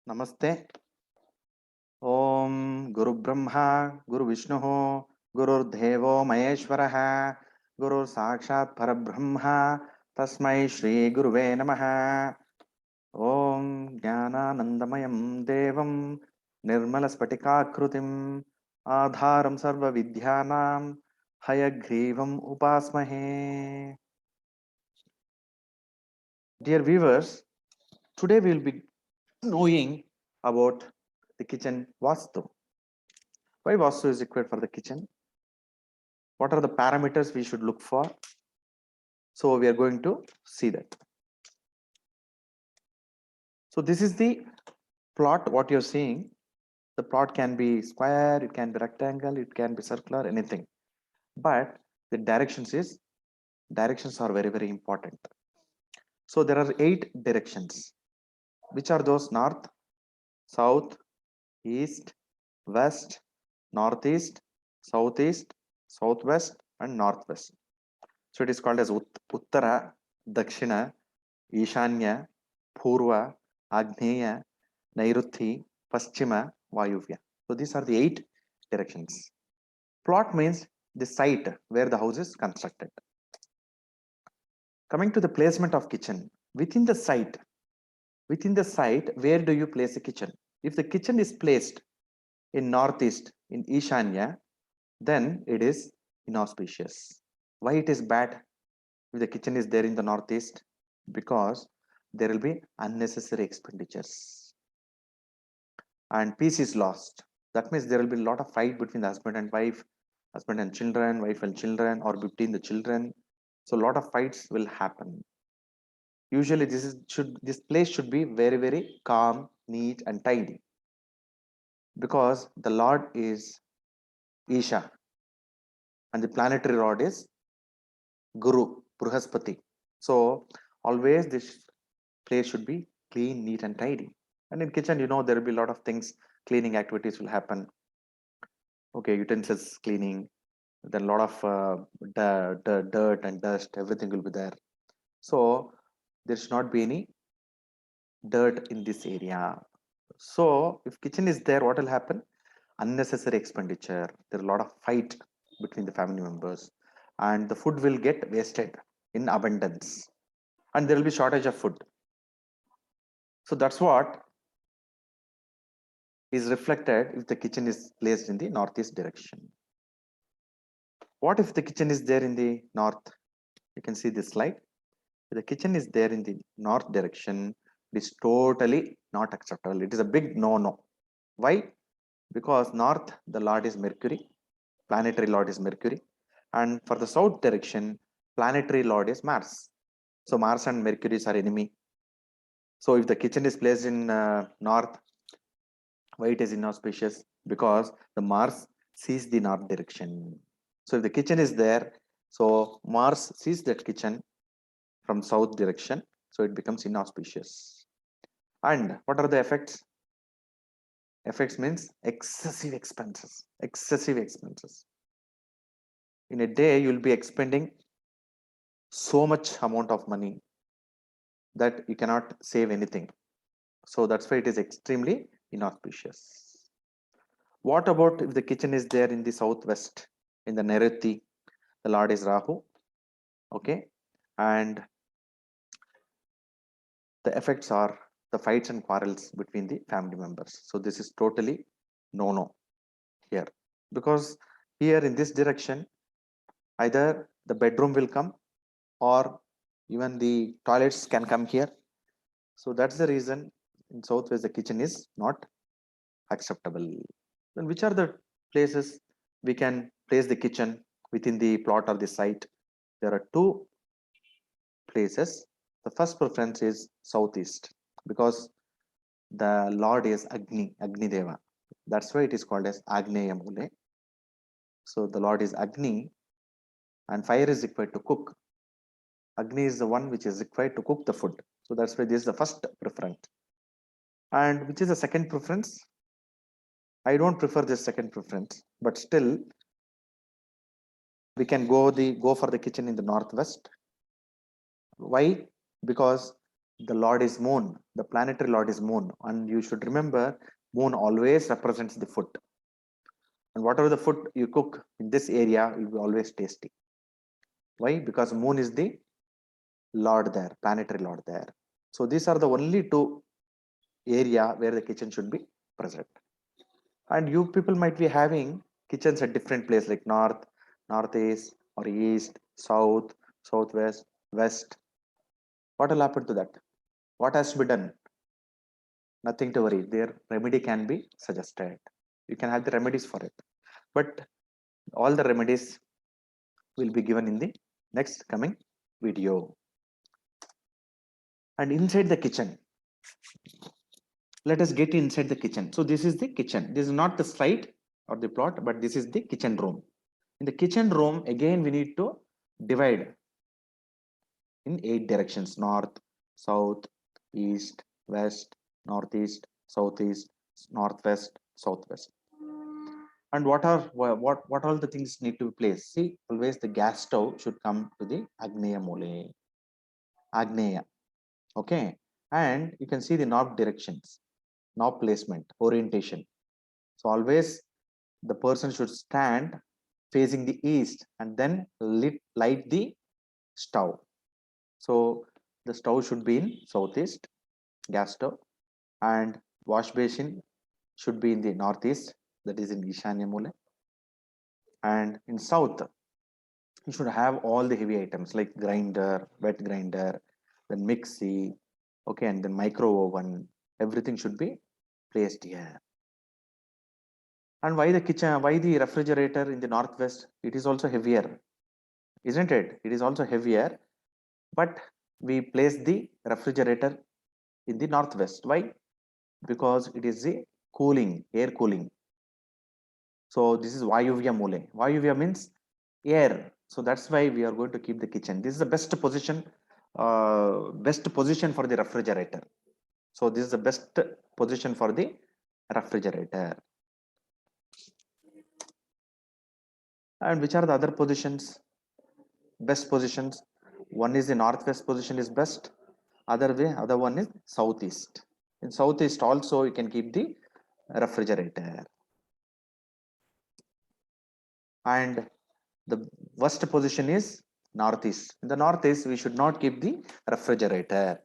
Namaste. Om Guru Brahma, Guru Vishnu, Guru Devo Maheshwaraha, Guru Sakshat Parabrahma, Tasmai Shri Guruve Namaha. Om Jnananandamayam Devam, Nirmala Spatikakrutim, Adharam Sarva Vidyanam, Hayagrivam Upasmahe. Dear viewers, today we will be knowing about the kitchen Vastu. Why Vastu is required for the kitchen? What are the parameters we should look for? So we are going to see that. So this is the plot, what you're seeing. The plot can be square, it can be rectangle, it can be circular, anything. But the directions are very, very important. So there are 8 directions. Which are those? North, south, east, west, northeast, southeast, southwest, and northwest. So it is called as Uttara, Dakshina, Ishanya, Purva, Agneya, Nairuthi, Paschima, Vayuvya. So these are the 8 directions. Plot means the site where the house is constructed. Coming to the placement of kitchen, within the site, where do you place the kitchen? If the kitchen is placed in northeast, in Ishanya, then it is inauspicious. Why it is bad if the kitchen is there in the northeast? Because there will be unnecessary expenditures and peace is lost. That means there will be a lot of fight between the husband and wife, husband and children, wife and children, or between the children. So a lot of fights will happen. Usually this place should be very, very calm, neat and tidy, because the Lord is Isha and the planetary lord is Guru, Bruhaspati. So always this place should be clean, neat and tidy. And in kitchen, there will be a lot of things, cleaning activities will happen. Okay, utensils cleaning, then a lot of dirt and dust, everything will be there. So there should not be any dirt in this area. So if kitchen is there, what will happen? Unnecessary expenditure. There are a lot of fight between the family members, and the food will get wasted in abundance, and there will be shortage of food. So that's what is reflected if the kitchen is placed in the northeast direction. What if the kitchen is there in the north? You can see this slide. If the kitchen is there in the north direction, it is totally not acceptable. It is a big no-no. Why? Because north, the lord is Mercury, planetary lord is Mercury, and for the south direction, planetary lord is Mars. So Mars and Mercury are enemy. So if the kitchen is placed in north, why it is inauspicious? Because the Mars sees the north direction. So if the kitchen is there, so Mars sees that kitchen from south direction, so it becomes inauspicious. And what are the effects? Effects means excessive expenses. Excessive expenses. In a day, you will be expending so much amount of money that you cannot save anything. So that's why it is extremely inauspicious. What about if the kitchen is there in the southwest, in the Nairuthi? The Lord is Rahu. Okay, and the effects are the fights and quarrels between the family members. So this is totally no here, because here in this direction, either the bedroom will come or even the toilets can come here. So that's the reason in southwest the kitchen is not acceptable. Then which are the places we can place the kitchen within the plot or the site? There are 2 places. The first preference is southeast, because the Lord is Agni Deva. That's why it is called as Agneya Mule. So the Lord is Agni, and fire is required to cook. Agni is the one which is required to cook the food. So that's why this is the first preference. And which is the second preference? I don't prefer this second preference, but still we can go for the kitchen in the northwest. Why? Because The Lord is moon, the planetary Lord is moon, and you should remember moon always represents the food, and whatever the food you cook in this area will be always tasty. Why? Because moon is the Lord there, planetary Lord there. So these are the only two area where the kitchen should be present. And you people might be having kitchens at different places like north, northeast, or east, south, southwest, west. What will happen to that? What has to be done? Nothing to worry. Their remedy can be suggested. You can have the remedies for it, but all the remedies will be given in the next coming video. And inside the kitchen, let us get inside the kitchen. So this is the kitchen. This is not the site or the plot, but this is the kitchen room. In the kitchen room, again we need to divide in 8 directions: north, south, east, west, northeast, southeast, northwest, southwest. And what all the things need to be placed? See, always the gas stove should come to the agneya mole, agneya. Okay, and you can see the knob directions, knob placement, orientation. So always the person should stand facing the east and then light the stove. So the stove should be in southeast, gas stove, and wash basin should be in the northeast, that is in Ishanya Mule. And in south, you should have all the heavy items like grinder, wet grinder, then mixie, okay, and then micro oven. Everything should be placed here. And why the kitchen, why the refrigerator in the northwest? It is also heavier, isn't it? It is also heavier, but we place the refrigerator in the northwest. Why? Because it is the cooling, air cooling. So this is Vayuvya Mule. Vayuvya means air. So that's why we are going to keep the kitchen. This is the best position for the refrigerator. So this is the best position for the refrigerator. And which are the other positions? Best positions. One is the northwest position is best. Other one is southeast. In southeast also you can keep the refrigerator. And the worst position is northeast. In the northeast, we should not keep the refrigerator.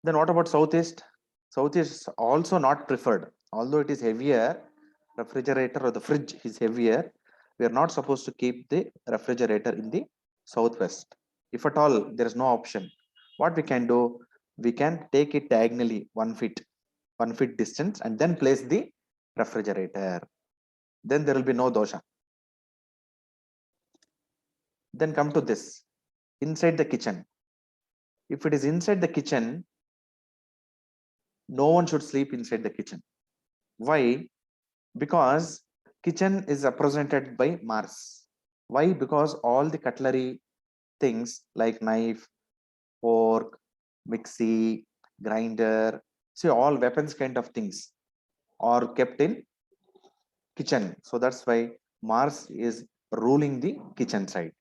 Then what about southeast? Southeast is also not preferred. Although it is heavier, refrigerator or the fridge is heavier, we are not supposed to keep the refrigerator in the southwest. If at all there is no option, what we can do, we can take it diagonally 1 feet distance, and then place the refrigerator. Then there will be no dosha. Then come to this, inside the kitchen. If it is inside the kitchen, no one should sleep inside the kitchen. Why? Because kitchen is represented by Mars. Why? Because all the cutlery things like knife, fork, mixie, grinder, see, all weapons kind of things are kept in kitchen. So that's why Mars is ruling the kitchen side.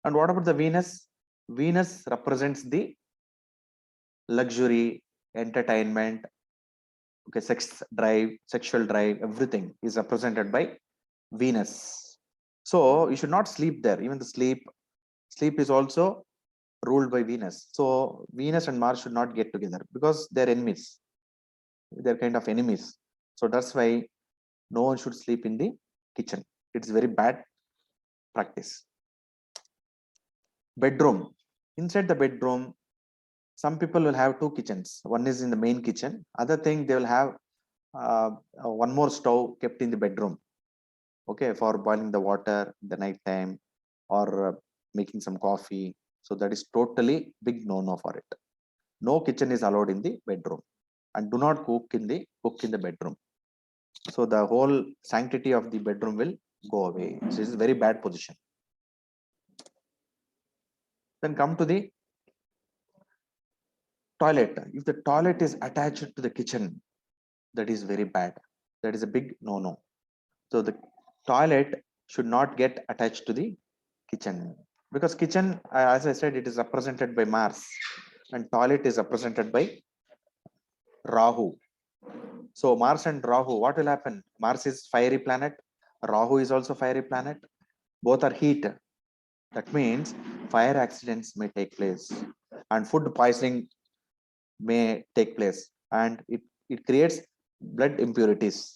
And what about the Venus? Venus represents the luxury, entertainment, okay, sexual drive, everything is represented by Venus. So you should not sleep there. Even the sleep is also ruled by Venus. So Venus and Mars should not get together because they're enemies. They're kind of enemies. So that's why no one should sleep in the kitchen. It's very bad practice. Bedroom. Inside the bedroom, some people will have two kitchens. One is in the main kitchen. Other thing, they will have one more stove kept in the bedroom, okay, for boiling the water the night time, or making some coffee. So that is totally big no for it. No kitchen is allowed in the bedroom, and do not cook in the bedroom. So the whole sanctity of the bedroom will go away. So this is very bad position. Then come to the toilet. If the toilet is attached to the kitchen, that is very bad. That is a big no. So the toilet should not get attached to the kitchen. because kitchen, as I said, it is represented by Mars, and toilet is represented by Rahu. So Mars and Rahu, what will happen? Mars is fiery planet, Rahu is also fiery planet, both are heat. That means fire accidents may take place, and food poisoning may take place, and it creates blood impurities.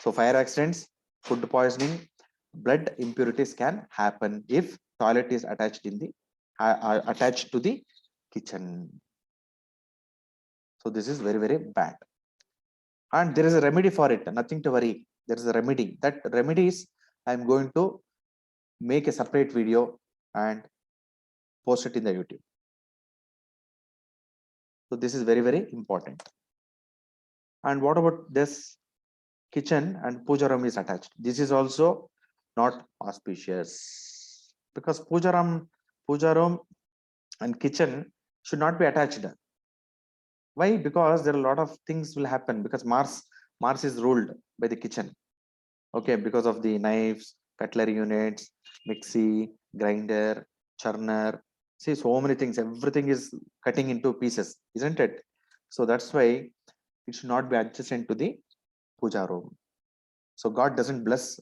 So fire accidents, food poisoning, blood impurities can happen if toilet is attached in the attached to the kitchen. So this is very, very bad, and there is a remedy for it. Nothing to worry. There is a remedy. That remedy is, I'm going to make a separate video and post it in the YouTube. So this is very, very important. And what about this kitchen and puja room is attached? This is also not auspicious, because puja room and kitchen should not be attached. Why? Because there are a lot of things will happen, because Mars is ruled by the kitchen. Okay, because of the knives, cutlery units, mixie, grinder, churner. See, so many things, everything is cutting into pieces, isn't it? So that's why it should not be adjacent to the puja room. So God doesn't bless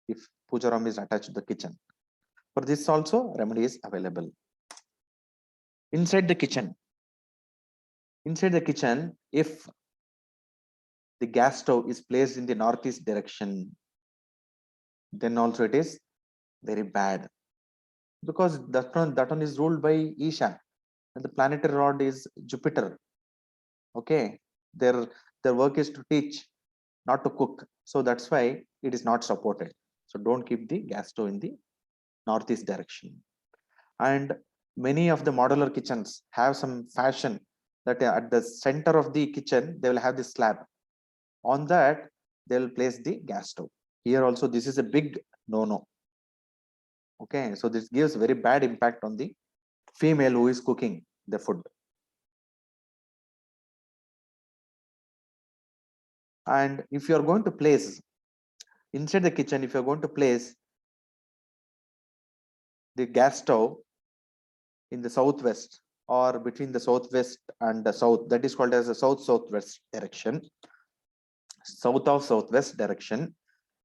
if puja room is attached to the kitchen. For this also remedy is available. Inside the kitchen, if the gas stove is placed in the northeast direction, then also it is very bad, because that one is ruled by Isha, and the planetary rod is Jupiter. Okay, their work is to teach, not to cook. So that's why it is not supported. So don't keep the gas stove in the northeast direction. And many of the modular kitchens have some fashion that at the center of the kitchen they will have the slab. On that they will place the gas stove. Here also this is a big no. Okay, so this gives very bad impact on the female who is cooking the food. And if you are going to place inside the kitchen, if you are going to place the gas stove in the southwest, or between the southwest and the south, that is called as the southwest direction, south of southwest direction,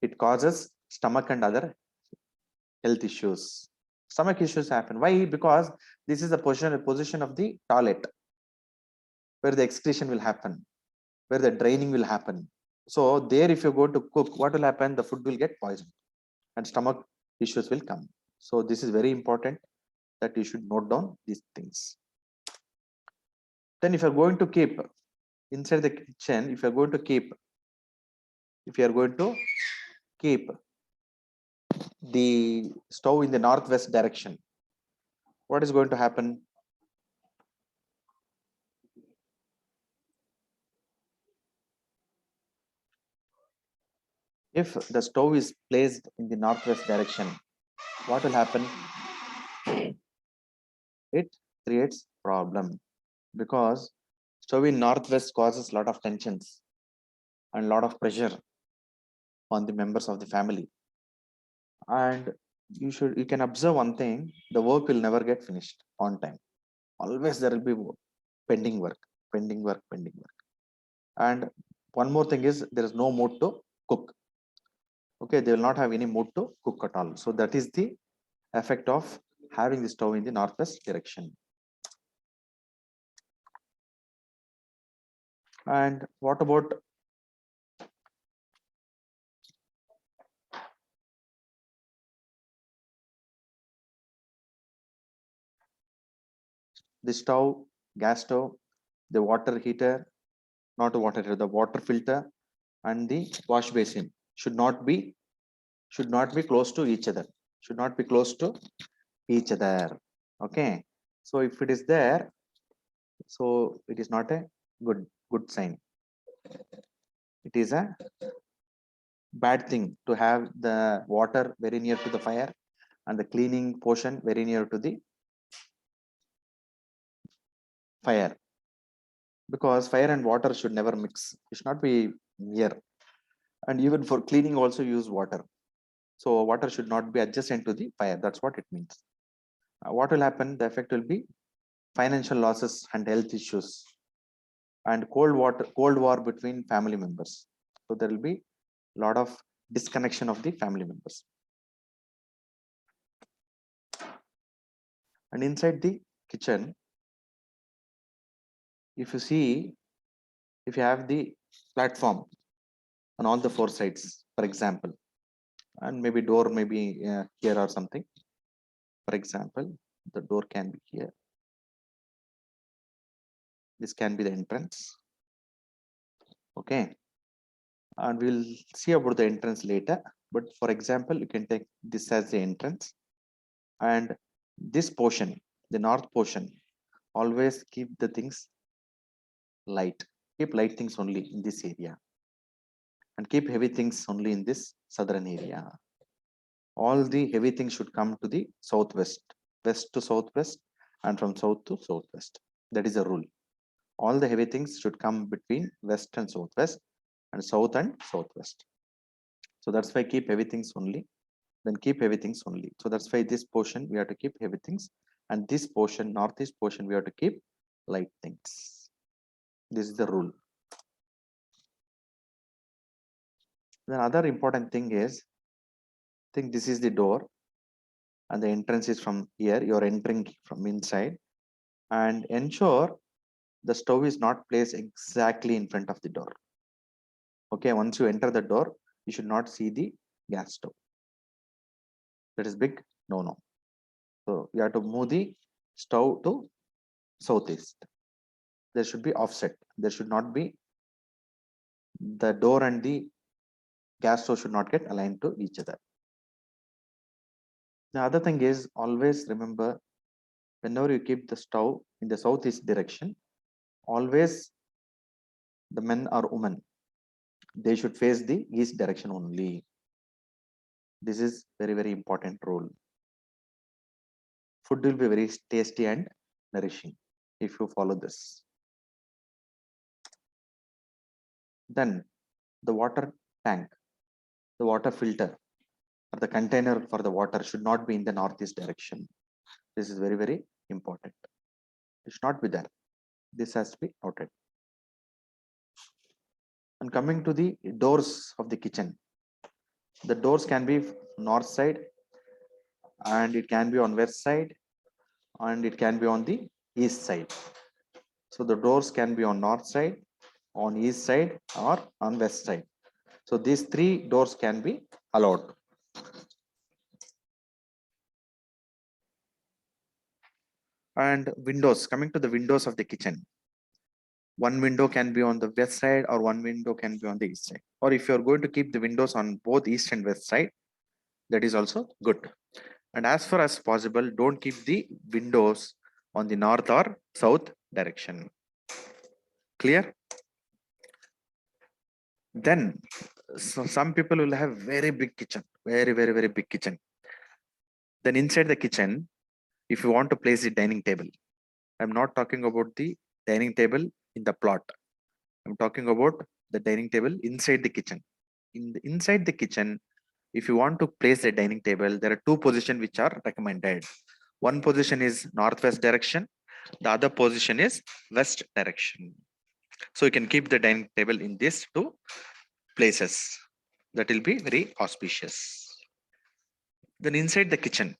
it causes stomach and other health issues. Stomach issues happen. Why? Because this is the position of the toilet, where the excretion will happen, where the draining will happen. So there, if you go to cook, what will happen? The food will get poisoned and stomach issues will come. So this is very important that you should note down these things. Then if you're going to keep inside the kitchen, if you're going to keep the stove in the northwest direction, what is going to happen? If the stove is placed in the northwest direction, what will happen? It creates problem, because stove in northwest causes a lot of tensions and a lot of pressure on the members of the family. And you can observe one thing: the work will never get finished on time. Always there will be pending work, pending work, pending work. And one more thing is, there is no mood to cook. Okay, they will not have any mood to cook at all. So that is the effect of having the stove in the northwest direction. And what about the stove, gas stove, the water heater, not a water heater, the water filter, and the wash basin should not be close to each other. Should not be close to each other. Okay. So if it is there, so it is not a good sign. It is a bad thing to have the water very near to the fire and the cleaning portion very near to the fire, because fire and water should never mix. It should not be near. And even for cleaning also use water. So water should not be adjacent to the fire. That's what it means. What will happen? The effect will be financial losses and health issues, and cold war between family members. So there will be a lot of disconnection of the family members. And inside the kitchen, if you see, if you have the platform on all the four sides, for example, and maybe door maybe here or something. For example, the door can be here. This can be the entrance. Okay. And we'll see about the entrance later. But for example, you can take this as the entrance. And this portion, the north portion, always keep the things light. Keep light things only in this area. And keep heavy things only in this southern area. All the heavy things should come to the southwest, west to southwest, and from south to southwest. That is a rule. All the heavy things should come between west and southwest, and south and southwest. So that's why keep heavy things only. Then keep heavy things only. So that's why this portion we have to keep heavy things, and this portion, northeast portion, we have to keep light things. This is the rule. Then other important thing is, I think this is the door, and the entrance is from here. You're entering from inside, and ensure the stove is not placed exactly in front of the door. Okay, once you enter the door, you should not see the gas stove. That is big no. So you have to move the stove to southeast. There should be offset. There should not be, the door and the gas stove should not get aligned to each other. The other thing is, always remember, whenever you keep the stove in the southeast direction, always the men or women, they should face the east direction only. This is very, very important rule. Food will be very tasty and nourishing if you follow this. Then the water tank, the water filter, or the container for the water should not be in the northeast direction. This is very, very important. It should not be there. This has to be noted. And coming to the doors of the kitchen, the doors can be north side, and it can be on west side, and it can be on the east side. So the doors can be on north side, on east side, or on west side. So these three doors can be allowed. And windows, coming to the windows of the kitchen, one window can be on the west side, or one window can be on the east side. Or if you're going to keep the windows on both east and west side, that is also good. And as far as possible, don't keep the windows on the north or south direction. Clear? Then some people will have very big kitchen, very, very, very big kitchen. Then inside the kitchen, if you want to place the dining table, I'm not talking about the dining table in the plot. I'm talking about the dining table inside the kitchen. Inside the kitchen, if you want to place the dining table, there are two positions which are recommended. One position is northwest direction. The other position is west direction. So you can keep the dining table in these two places. That will be very auspicious. Then inside the kitchen,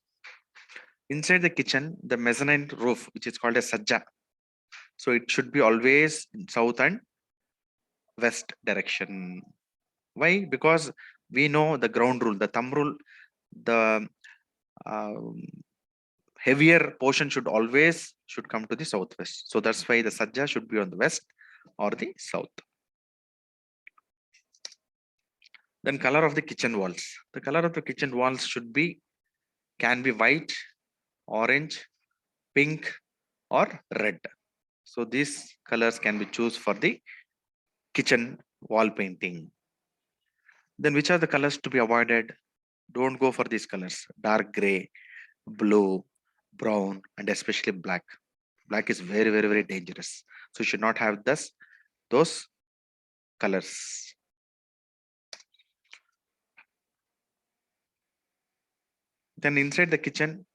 the mezzanine roof, which is called a sajja. So it should be always in south and west direction. Why? Because we know the ground rule, the thumb rule, the heavier portion should come to the southwest. So that's why the sajja should be on the west or the south. Then color of the kitchen walls. The color of the kitchen walls can be white, orange, pink, or red. So these colors can be chosen for the kitchen wall painting. Then which are the colors to be avoided? Don't go for these colors. Dark gray, blue, brown, and especially black. Black is very, very, very dangerous. So you should not have those colors. Then inside the kitchen,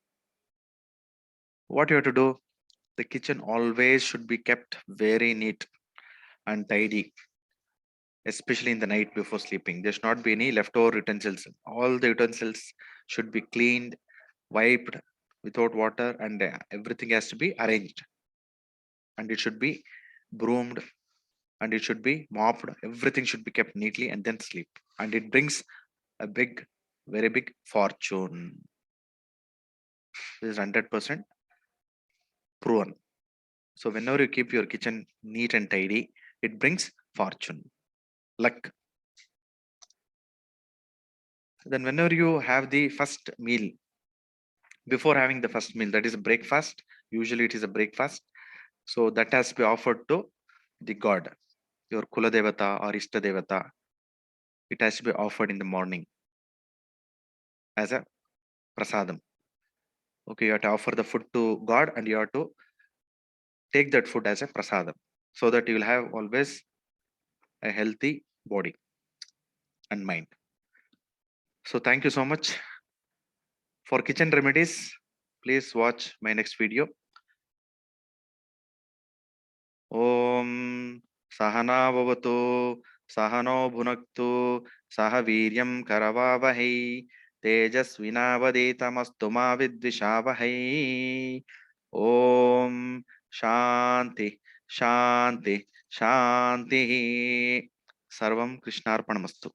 what you have to do? The kitchen always should be kept very neat and tidy, especially in the night before sleeping. There should not be any leftover utensils. All the utensils should be cleaned, wiped without water, and everything has to be arranged. And it should be broomed, and it should be mopped. Everything should be kept neatly and then sleep. And it brings a big, very big fortune. This is 100% proven. So whenever you keep your kitchen neat and tidy, it brings fortune, luck. Then whenever you have the first meal, before having the first meal, that is breakfast, usually it is a breakfast, so that has to be offered to the god, your kula devata or ishta devata. It has to be offered in the morning as a prasadam. Okay, you have to offer the food to god, and you have to take that food as a prasadam, so that you will have always a healthy body and mind. So thank you so much. For kitchen remedies, please watch my next video. Om Sahana Bhavatu Sahano Bhunaktu Saha Viryam Karavavahi Tejasvinavaditamastu ma vidvishavahi. Om Shanti Shanti Shanti. Sarvam Krishnarpanamastu.